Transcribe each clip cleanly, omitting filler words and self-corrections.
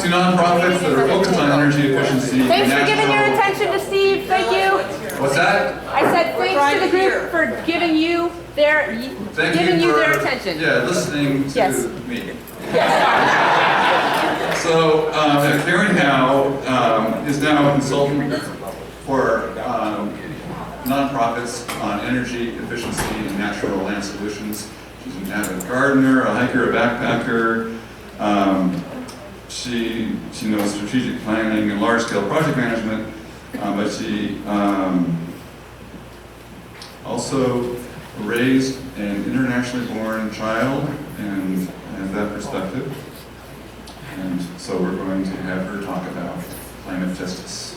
to nonprofits that are focused on energy efficiency. Thanks for giving your attention to Steve. Thank you. What's that? I said thanks to the group for giving you their their attention. Yeah, listening to Yes. me. Yes. So Karen Howe is now a consultant for nonprofits on energy efficiency and natural land solutions. She's an avid gardener, a hiker, a backpacker. She knows strategic planning and large-scale project management, but she also raised an internationally born child and has that perspective. And so we're going to have her talk about climate justice.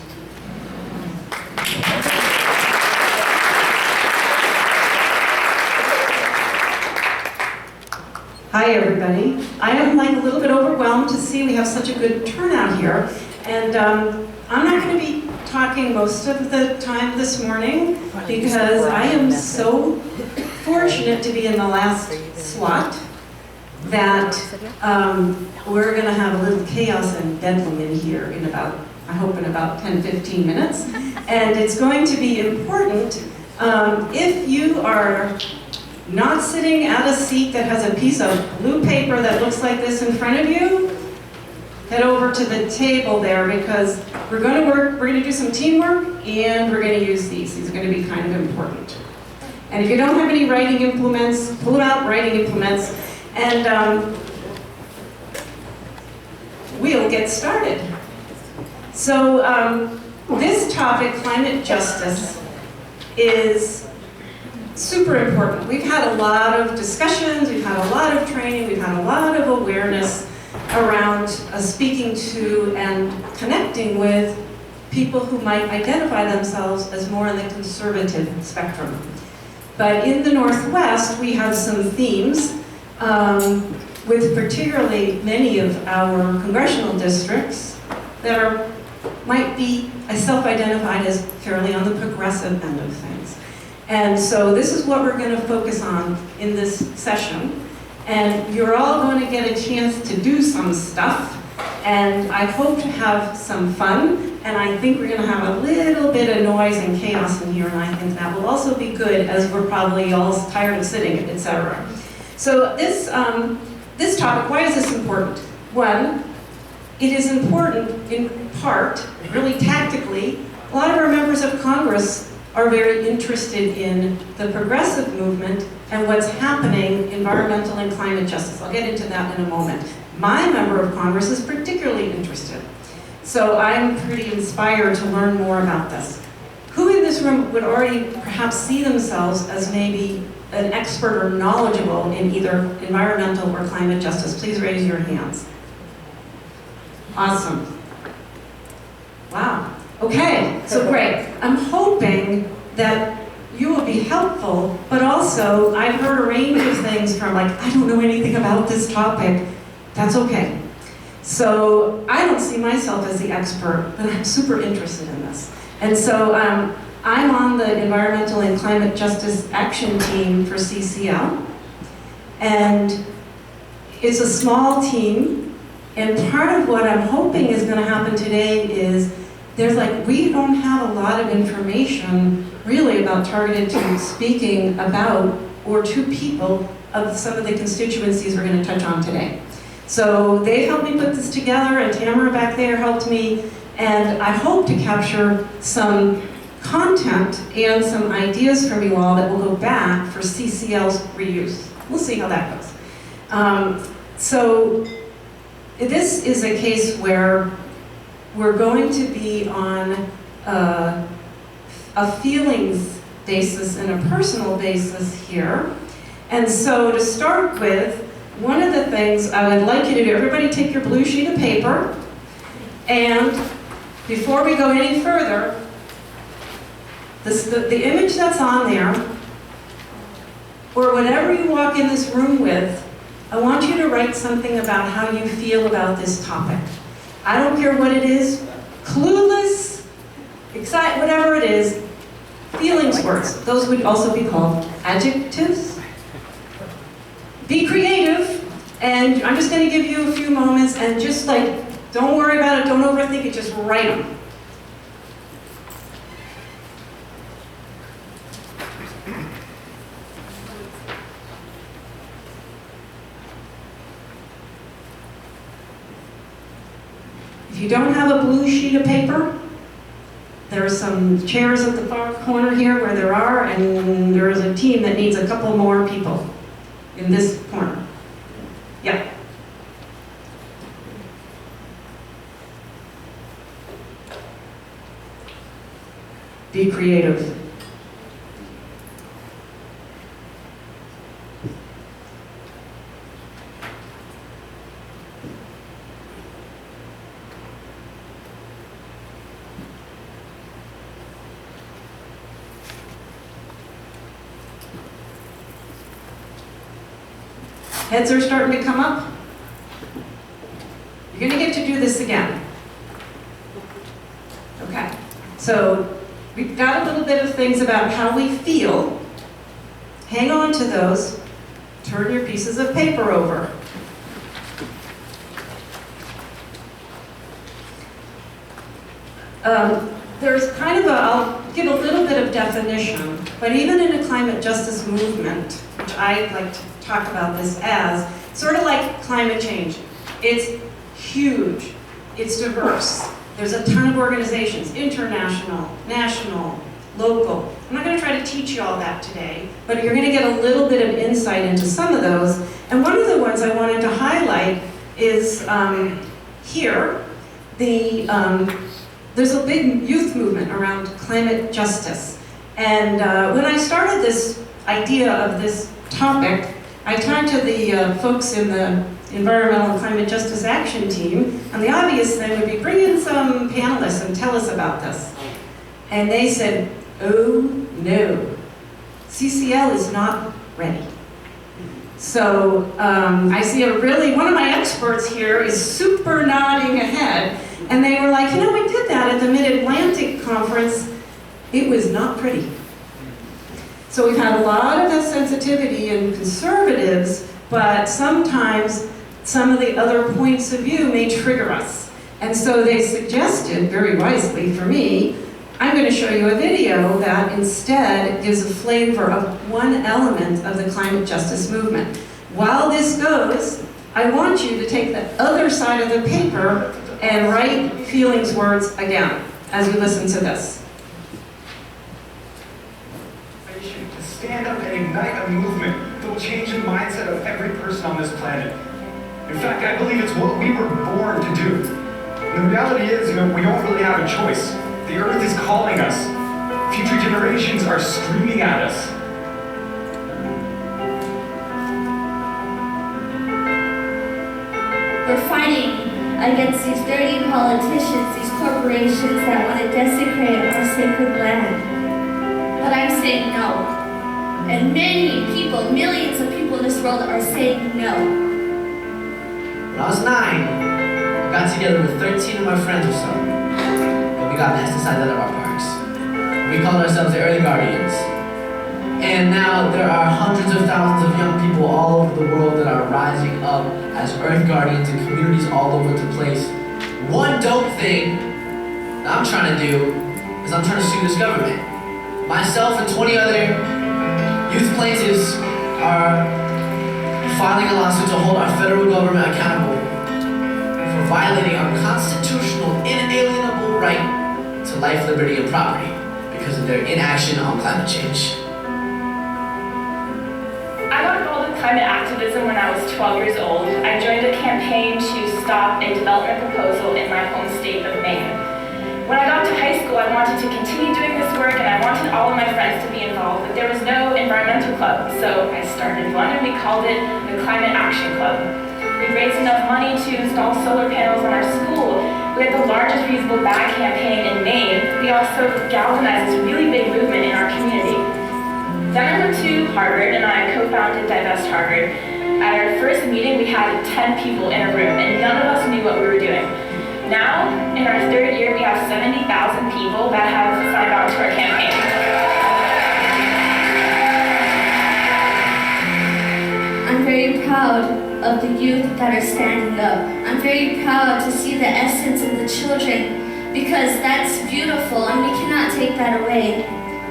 Hi everybody. I am a little bit overwhelmed to see we have such a good turnout here. And I'm not going to be talking most of the time this morning because I am so fortunate to be in the last slot that we're going to have a little chaos and bedlam in here in about, I hope in about 10-15 minutes. And it's going to be important if you are not sitting at a seat that has a piece of blue paper that looks like this in front of you, head over to the table there because we're going to do some teamwork and we're going to use these. These are going to be kind of important. And if you don't have any writing implements, pull out writing implements and we'll get started. So this topic, climate justice, is super important. We've had a lot of discussions, we've had a lot of training, we've had a lot of awareness around speaking to and connecting with people who might identify themselves as more on the conservative spectrum. But in the Northwest, we have some themes with particularly many of our congressional districts that might be self-identified as fairly on the progressive end of things. And so this is what we're going to focus on in this session. And you're all going to get a chance to do some stuff. And I hope to have some fun. And I think we're going to have a little bit of noise and chaos in here. And I think that will also be good as we're probably all tired of sitting, etc. So this topic, why is this important? One, it is important in part, really tactically. A lot of our members of Congress are very interested in the progressive movement and what's happening environmental and climate justice. I'll get into that in a moment. My member of Congress is particularly interested. So I'm pretty inspired to learn more about this. Who in this room would already perhaps see themselves as maybe an expert or knowledgeable in either environmental or climate justice? Please raise your hands. Awesome. Wow. Okay, so great. I'm hoping that you will be helpful, but also I've heard a range of things from I don't know anything about this topic. That's okay. So I don't see myself as the expert, but I'm super interested in this. And so I'm on the Environmental and Climate Justice Action Team for CCL. And it's a small team, and part of what I'm hoping is going to happen today is we don't have a lot of information really about targeted to speaking about or to people of some of the constituencies we're going to touch on today. So they helped me put this together, and Tamara back there helped me, and I hope to capture some content and some ideas from you all that will go back for CCL's reuse. We'll see how that goes. So this is a case where we're going to be on a feelings basis and a personal basis here. And so to start with, one of the things I would like you to do, everybody take your blue sheet of paper, and before we go any further, the image that's on there, or whatever you walk in this room with, I want you to write something about how you feel about this topic. I don't care what it is, clueless, excited, whatever it is, feelings words. Those would also be called adjectives. Be creative, and I'm just going to give you a few moments and just Don't worry about it, don't overthink it, just write them. If you don't have a blue sheet of paper, there are some chairs at the far corner here where there are, and there is a team that needs a couple more people in this corner. Yeah. Be creative. Heads are starting to come up. You're going to get to do this again. Okay, so we've got a little bit of things about how we feel. Hang on to those. Turn your pieces of paper over. There's kind of I'll give a little bit of definition, but even in a climate justice movement, which I like to talk about this as, sort of like climate change. It's huge, it's diverse. There's a ton of organizations, international, national, local. I'm not going to try to teach you all that today, but you're going to get a little bit of insight into some of those. And one of the ones I wanted to highlight is here. There's a big youth movement around climate justice. And when I started this idea of this topic, I talked to the folks in the Environmental and Climate Justice Action Team, and the obvious thing would be bring in some panelists and tell us about this. And they said, oh no, CCL is not ready. So I see one of my experts here is super nodding ahead, and they were like, you know, we did that at the Mid-Atlantic Conference. It was not pretty. So we've had a lot of sensitivity in conservatives, but sometimes some of the other points of view may trigger us. And so they suggested, very wisely for me, I'm going to show you a video that instead gives a flavor of one element of the climate justice movement. While this goes, I want you to take the other side of the paper and write feelings words again as you listen to this. To stand up and ignite a movement that will change the mindset of every person on this planet. In fact, I believe it's what we were born to do. And the reality is, we don't really have a choice. The earth is calling us. Future generations are screaming at us. We're fighting against these dirty politicians, these corporations that want to desecrate our sacred land. But I'm saying no. And many people, millions of people in this world are saying no. When I was 9, I got together with 13 of my friends or so, and we got pesticides out of our parks. We called ourselves the Earth Guardians. And now there are hundreds of thousands of young people all over the world that are rising up as Earth Guardians in communities all over the place. One dope thing that I'm trying to do is I'm trying to sue this government. Myself and 20 other youth plaintiffs are filing a lawsuit to hold our federal government accountable for violating our constitutional, inalienable right to life, liberty, and property because of their inaction on climate change. I got involved in climate activism when I was 12 years old. I joined a campaign to stop a development proposal in my home state of Maine. When I got to high school, I wanted to continue doing this work and I wanted all of my friends to be involved, but there was no environmental club, so I started one and we called it the Climate Action Club. We raised enough money to install solar panels on our school. We had the largest reusable bag campaign in Maine. We also galvanized this really big movement in our community. Then I went to Harvard and I co-founded Divest Harvard. At our first meeting, we had 10 people in a room and none of us knew what we were doing. Now, in our third year, we have 70,000 people that have signed on to our campaign. I'm I'm very proud of the youth that are standing up. I'm very proud to see the essence in the children because that's beautiful and we cannot take that away.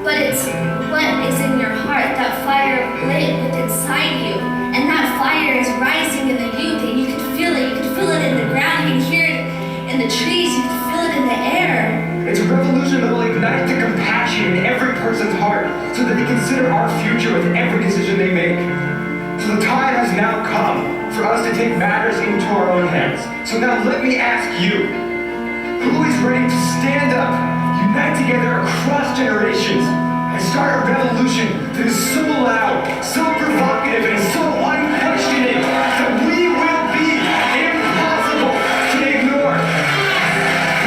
But it's what is in your heart, that fire lit within inside you. And that fire is rising in the youth and you can feel it. You can feel it in the ground, you can hear it in the trees, you can feel it in the air. It's a revolution that will ignite the compassion in every person's heart so that they consider our future with every decision they make. So the time has now come for us to take matters into our own hands. So now let me ask you, who is ready to stand up, unite together across generations, and start a revolution that is so loud, so provocative, and so unquestioning that we will be impossible to ignore.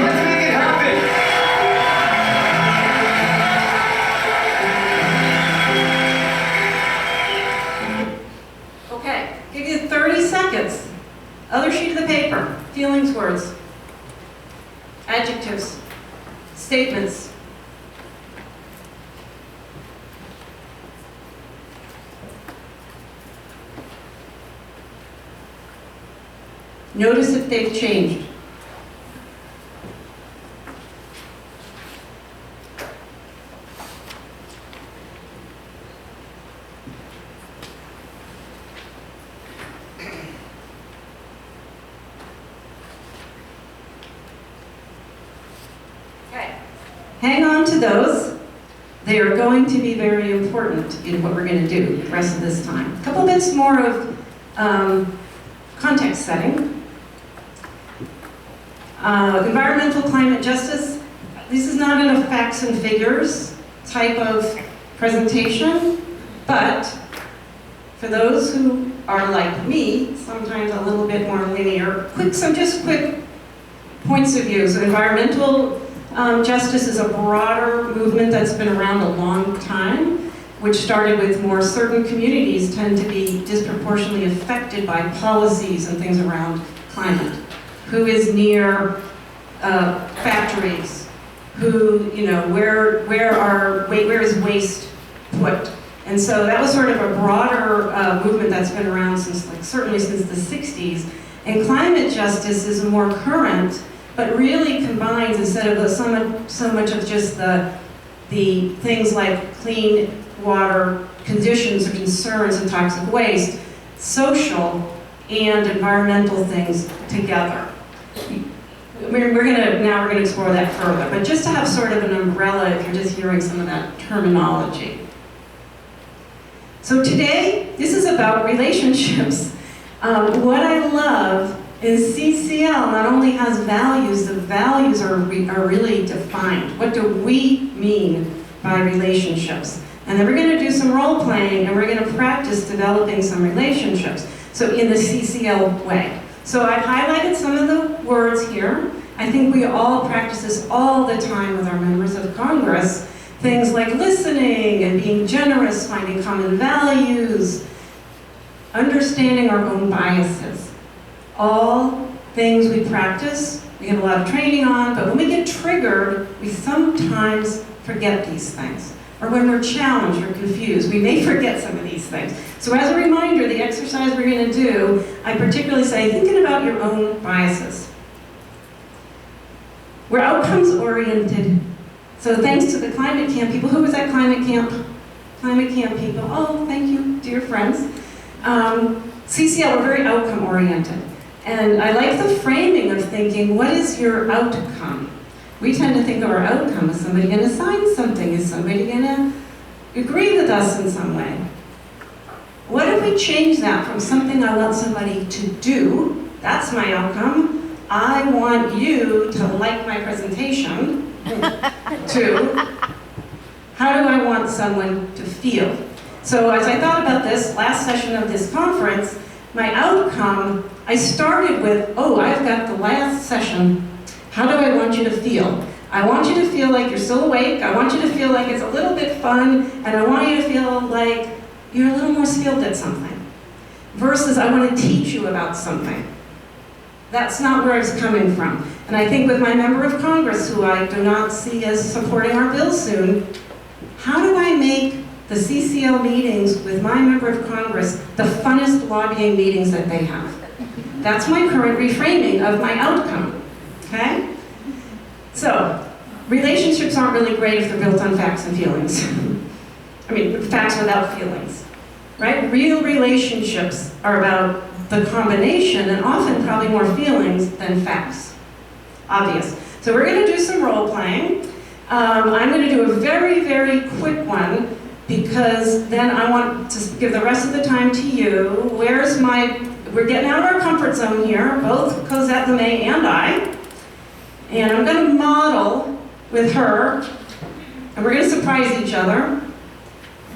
Let's make it happen. Okay, give you 30 seconds. Other sheet of the paper. Feelings, words. Adjectives. Statements. Notice if they've changed. Okay. Hang on to those. They are going to be very important in what we're going to do the rest of this time. A couple bits more of context setting. Environmental climate justice. This is not in a facts and figures type of presentation, but for those who are like me, sometimes a little bit more linear, just quick points of view. So environmental justice is a broader movement that's been around a long time, which started with more certain communities tend to be disproportionately affected by policies and things around climate. Who is near factories? Who, where is waste put? And so that was sort of a broader movement that's been around certainly since the 60s. And climate justice is more current, but really combines, instead of so much of just the things like clean water conditions or concerns and toxic waste, social and environmental things together. We're going to explore that further, but just to have sort of an umbrella if you're just hearing some of that terminology. So today, this is about relationships. What I love is CCL not only has values, the values are really defined. What do we mean by relationships? And then we're going to do some role playing and we're going to practice developing some relationships. So in the CCL way. So I've highlighted some of the words here. I think we all practice this all the time with our members of Congress. Things like listening and being generous, finding common values, understanding our own biases. All things we practice, we get a lot of training on, but when we get triggered, we sometimes forget these things. Or when we're challenged or confused, we may forget some of these things. So as a reminder, the exercise we're going to do, I particularly say, thinking about your own biases. We're outcomes oriented. So thanks to the climate camp people, who was at climate camp? Climate camp people, oh, thank you, dear friends. CCL, we're very outcome oriented. And I like the framing of thinking, what is your outcome? We tend to think of our outcome as somebody going to sign something, is somebody going to agree with us in some way. What if we change that from something I want somebody to do, that's my outcome, I want you to like my presentation, to how do I want someone to feel? So as I thought about this last session of this conference, my outcome, I started with, oh, I've got the last session. How do I want you to feel? I want you to feel like you're still awake. I want you to feel like it's a little bit fun. And I want you to feel like you're a little more skilled at something. Versus I want to teach you about something. That's not where it's coming from. And I think with my member of Congress, who I do not see as supporting our bill soon, how do I make the CCL meetings with my member of Congress the funnest lobbying meetings that they have. That's my current reframing of my outcome, okay? So, relationships aren't really great if they're built on facts and feelings. I mean, facts without feelings, right? Real relationships are about the combination, and often probably more feelings than facts. Obvious. So we're going to do some role playing. I'm going to do a very, very quick one because then I want to give the rest of the time to you. We're getting out of our comfort zone here, both Cosette LeMay and I. And I'm going to model with her, and we're going to surprise each other,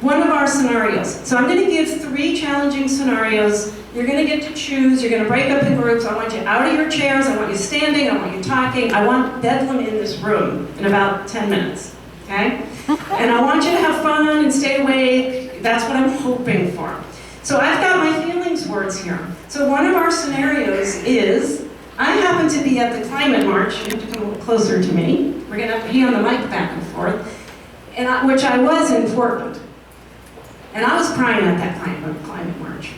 one of our scenarios. So I'm going to give 3 challenging scenarios. You're going to get to choose. You're going to break up in groups. I want you out of your chairs. I want you standing. I want you talking. I want bedlam in this room in about 10 minutes, okay? And I want you to have fun and stay awake. That's what I'm hoping for. So I've got my feelings words here. So one of our scenarios is, I happen to be at the climate march. You have to come a little closer to me. We're going to have to hand the mic back and forth, which I was in Portland. And I was crying at that climate march.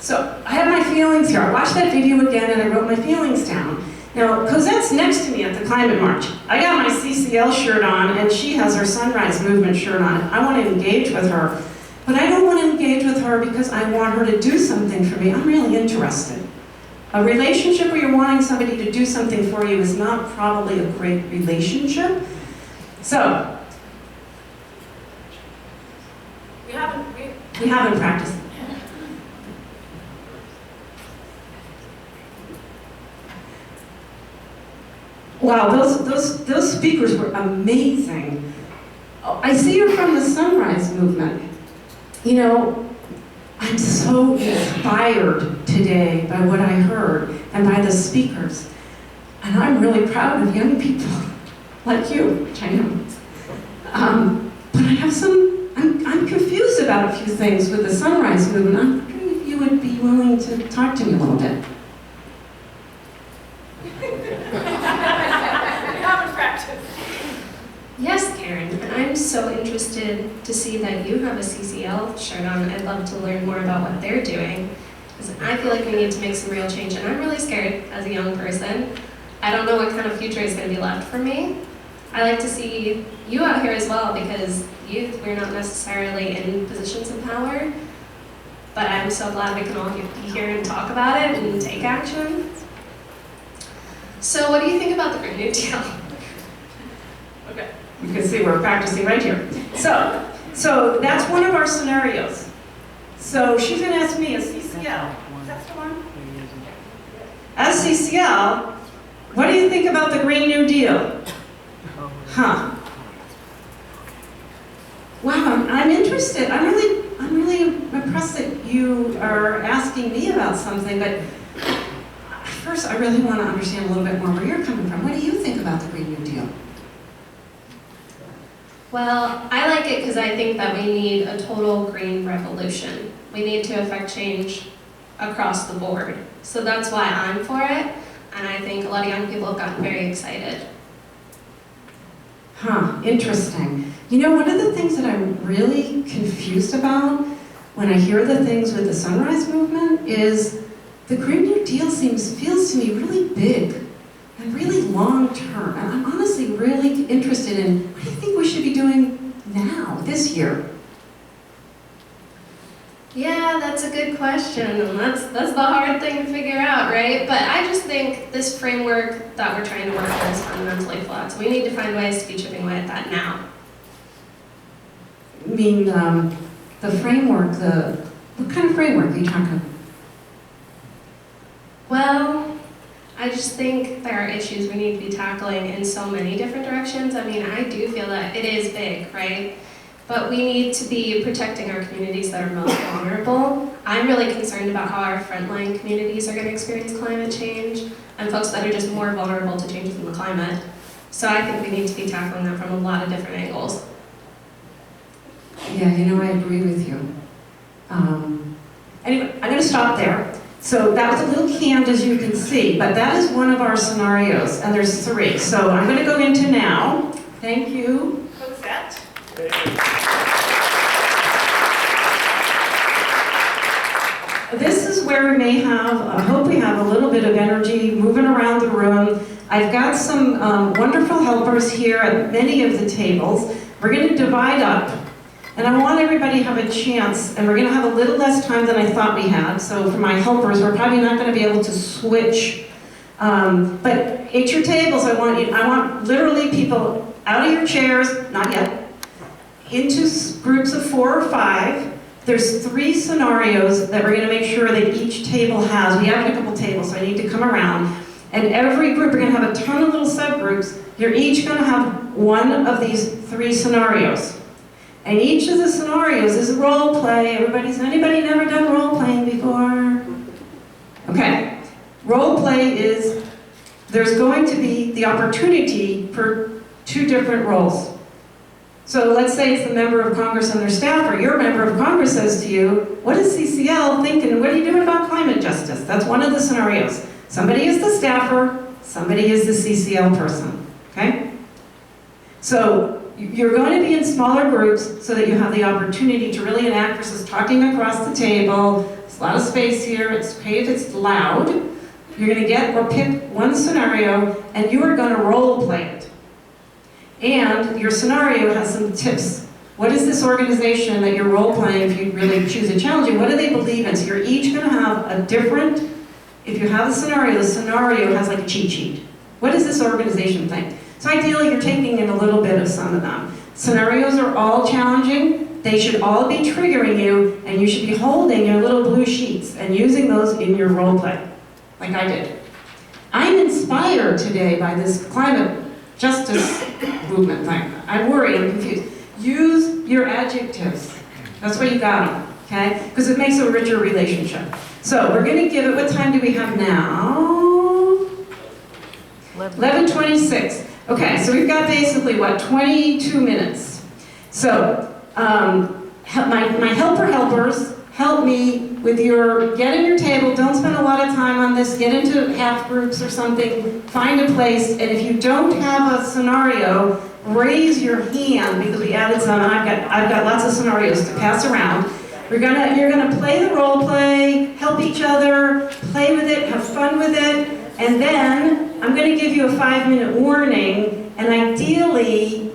So I have my feelings here. I watched that video again and I wrote my feelings down. Now, Cosette's next to me at the climate march. I got my CCL shirt on and she has her Sunrise Movement shirt on. I want to engage with her, but I don't want to engage with her because I want her to do something for me. I'm really interested. A relationship where you're wanting somebody to do something for you is not probably a great relationship. So, we haven't practiced. Wow, those speakers were amazing. Oh, I see you're from the Sunrise Movement. You know, I'm so inspired today by what I heard and by the speakers. And I'm really proud of young people like you, which I am. But I have I'm confused about a few things with the Sunrise Movement. I'm wondering if you would be willing to talk to me a little bit. Yes, Karen, I'm so interested to see that you have a CCL shirt on. I'd love to learn more about what they're doing, because I feel like we need to make some real change, and I'm really scared as a young person. I don't know what kind of future is going to be left for me. I like to see you out here as well, because youth, we're not necessarily in positions of power, but I'm so glad we can all be here and talk about it and take action. So what do you think about the Green New Deal? Okay. You can see we're practicing right here. So that's one of our scenarios. So she's going to ask me, as CCL, that's the one? As CCL, what do you think about the Green New Deal? Huh. Wow, I'm interested. I'm really impressed that you are asking me about something, but first I really want to understand a little bit more where you're coming from. What do you think about the Green New Deal? Well, I like it because I think that we need a total green revolution. We need to affect change across the board. So that's why I'm for it, and I think a lot of young people have gotten very excited. Huh, interesting. You know, one of the things that I'm really confused about when I hear the things with the Sunrise Movement is the Green New Deal feels to me really big and really long-term. And I'm honestly really interested in, what do you think we should be doing now, this year? Yeah, that's a good question, and that's the hard thing to figure out, right? But I just think this framework that we're trying to work on is fundamentally flawed, so we need to find ways to be chipping away at that now. I mean, the framework, what kind of framework are you talking about? Well, I just think there are issues we need to be tackling in so many different directions. I mean, I do feel that it is big, right? But we need to be protecting our communities that are most vulnerable. I'm really concerned about how our frontline communities are going to experience climate change, and folks that are just more vulnerable to changes in the climate. So I think we need to be tackling that from a lot of different angles. Yeah, you know, I agree with you. Anyway, I'm going to stop there. So that was a little canned, as you can see, but that is one of our scenarios, and there's 3. So I'm going to go into now. Thank you. Cosette. where we may have, I hope we have a little bit of energy moving around the room. I've got some wonderful helpers here at many of the tables. We're going to divide up, and I want everybody to have a chance, and we're going to have a little less time than I thought we had. So for my helpers, we're probably not going to be able to switch. But at your tables, I want literally people out of your chairs, not yet, into groups of 4 or 5. There's 3 scenarios that we're going to make sure that each table has. We have a couple tables, so I need to come around. And every group, we're going to have a ton of little subgroups. You're each going to have one of these 3 scenarios. And each of the scenarios is a role play. Anybody never done role playing before? Okay. Role play is, there's going to be the opportunity for 2 different roles. So let's say it's the member of Congress and their staff, or your member of Congress says to you, what is CCL thinking? What are you doing about climate justice? That's one of the scenarios. Somebody is the staffer, somebody is the CCL person, okay? So you're going to be in smaller groups so that you have the opportunity to really enact versus talking across the table. There's a lot of space here, it's okay if it's loud. You're going to get or pick one scenario and you are going to role play it. And your scenario has some tips. What is this organization that you're role playing if you really choose a challenge? What do they believe in? So you're each going to have a different, if you have a scenario, the scenario has like a cheat sheet. What does this organization think? So ideally you're taking in a little bit of some of them. Scenarios are all challenging. They should all be triggering you, and you should be holding your little blue sheets and using those in your role play, like I did. I'm inspired today by this climate justice movement thing. I'm worried, I'm confused. Use your adjectives. That's why you got them, okay? Because it makes a richer relationship. So we're going to give it, what time do we have now? 11:26. Okay, so we've got basically, what, 22 minutes. So my helpers help me with your, get in your table, don't spend a lot of time on this, get into half groups or something, find a place, and if you don't have a scenario, raise your hand, because we added some, I've got lots of scenarios to pass around. You're gonna play the role play, help each other, play with it, have fun with it, and then I'm gonna give you a 5-minute warning, and ideally,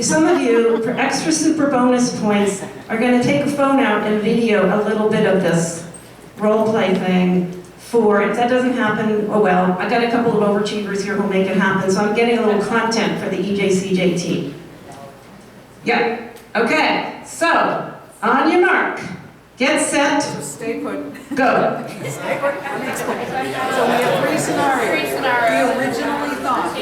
some of you, for extra super bonus points, are going to take a phone out and video a little bit of this role play thing for, if that doesn't happen, oh well, I've got a couple of overachievers here who'll make it happen, so I'm getting a little content for the EJCJ team. Yeah, okay, so, on your mark, get set, Stay put. go. Stay put. So we have 3 scenarios. 3 scenarios. We originally thought